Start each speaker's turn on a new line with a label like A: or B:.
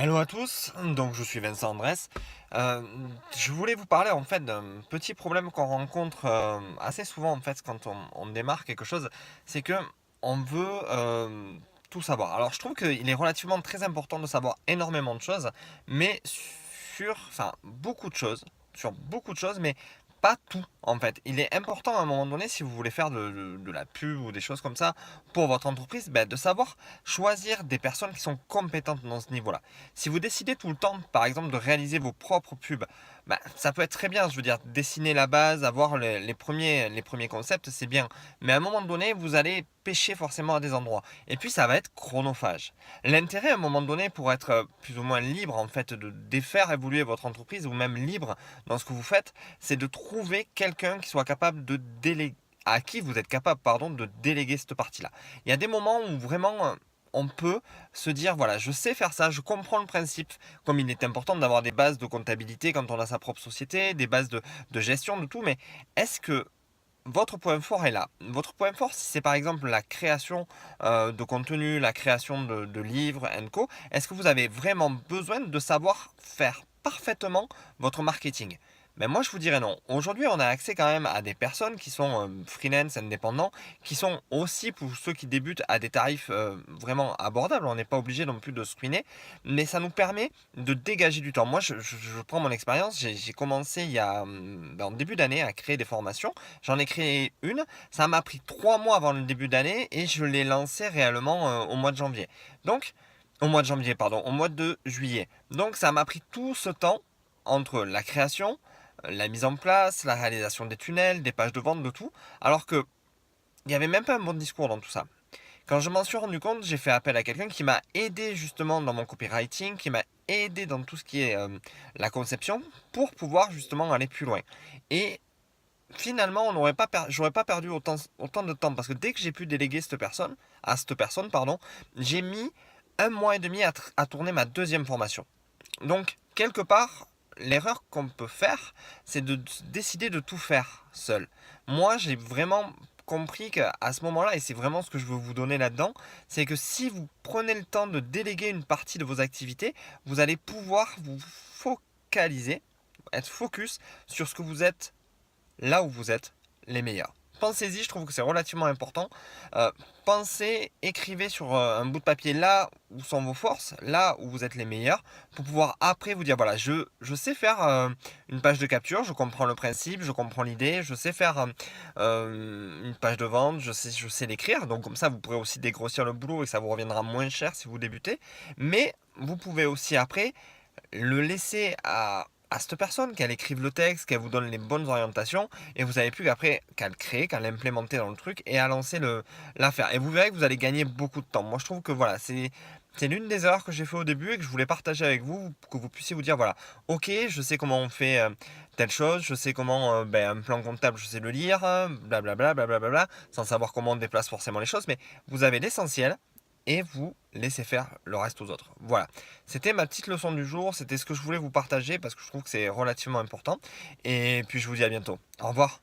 A: Hello à tous, donc je suis Vincent Andrès. Euh, je voulais vous parler en fait d'un petit problème qu'on rencontre assez souvent en fait quand on démarre quelque chose, c'est que on veut tout savoir. Alors je trouve qu'il est relativement très important de savoir énormément de choses, mais enfin sur beaucoup de choses, mais pas tout en fait. Il est important à un moment donné, si vous voulez faire de la pub ou des choses comme ça pour votre entreprise, ben, de savoir choisir des personnes qui sont compétentes dans ce niveau-là. Si vous décidez tout le temps, par exemple, de réaliser vos propres pubs, bah, ça peut être très bien. Je veux dire, dessiner la base, avoir les premiers concepts, c'est bien. Mais à un moment donné, vous allez pêcher forcément à des endroits. Et puis, ça va être chronophage. L'intérêt, à un moment donné, pour être plus ou moins libre, en fait, de défaire évoluer votre entreprise, ou même libre dans ce que vous faites, c'est de trouver quelqu'un qui soit capable de déléguer à qui vous êtes capable, pardon, de déléguer cette partie-là. Il y a des moments où vraiment on peut se dire, voilà, je sais faire ça, je comprends le principe, comme il est important d'avoir des bases de comptabilité quand on a sa propre société, des bases de gestion, de tout, mais est-ce que votre point fort est là? Votre point fort, si c'est par exemple la création de contenu, la création de livres, co, est-ce que vous avez vraiment besoin de savoir faire parfaitement votre marketing? Mais moi, je vous dirais non. Aujourd'hui, on a accès quand même à des personnes qui sont freelance, indépendants, qui sont aussi, pour ceux qui débutent, à des tarifs vraiment abordables. On n'est pas obligé non plus de se ruiner, mais ça nous permet de dégager du temps. Moi, je prends mon expérience. J'ai commencé en début d'année à créer des formations. J'en ai créé une. Ça m'a pris 3 mois avant le début d'année et je l'ai lancé réellement au mois de janvier. Donc, au mois de janvier, pardon, au mois de juillet. Donc, ça m'a pris tout ce temps entre la création, la mise en place, la réalisation des tunnels, des pages de vente, de tout, alors que il n'y avait même pas un bon discours dans tout ça. Quand je m'en suis rendu compte, j'ai fait appel à quelqu'un qui m'a aidé justement dans mon copywriting, qui m'a aidé dans tout ce qui est la conception pour pouvoir justement aller plus loin. Et finalement, j'aurais pas perdu autant de temps parce que dès que j'ai pu déléguer cette personne, pardon, j'ai mis 1 mois et demi à tourner ma deuxième formation. Donc, quelque part, l'erreur qu'on peut faire, c'est de décider de tout faire seul. Moi, j'ai vraiment compris qu'à ce moment-là, et c'est vraiment ce que je veux vous donner là-dedans, c'est que si vous prenez le temps de déléguer une partie de vos activités, vous allez pouvoir vous focaliser, être focus sur ce que vous êtes là où vous êtes les meilleurs. Pensez-y, je trouve que c'est relativement important. Pensez, écrivez sur un bout de papier là où sont vos forces, là où vous êtes les meilleurs, pour pouvoir après vous dire, voilà, je sais faire une page de capture, je comprends le principe, je comprends l'idée, je sais faire une page de vente, je sais l'écrire, donc comme ça vous pourrez aussi dégrossir le boulot et ça vous reviendra moins cher si vous débutez. Mais vous pouvez aussi après le laisser à cette personne, qu'elle écrive le texte, qu'elle vous donne les bonnes orientations, et vous n'avez plus qu'à le créer, qu'à l'implémenter dans le truc et à lancer l'affaire. Et vous verrez que vous allez gagner beaucoup de temps. Moi, je trouve que voilà, c'est l'une des erreurs que j'ai fait au début et que je voulais partager avec vous, pour que vous puissiez vous dire, voilà, ok, je sais comment on fait telle chose, je sais comment un plan comptable, je sais le lire, blablabla, blablabla, sans savoir comment on déplace forcément les choses, mais vous avez l'essentiel et vous laissez faire le reste aux autres. Voilà. C'était ma petite leçon du jour, c'était ce que je voulais vous partager parce que je trouve que c'est relativement important. Et puis je vous dis à bientôt. Au revoir.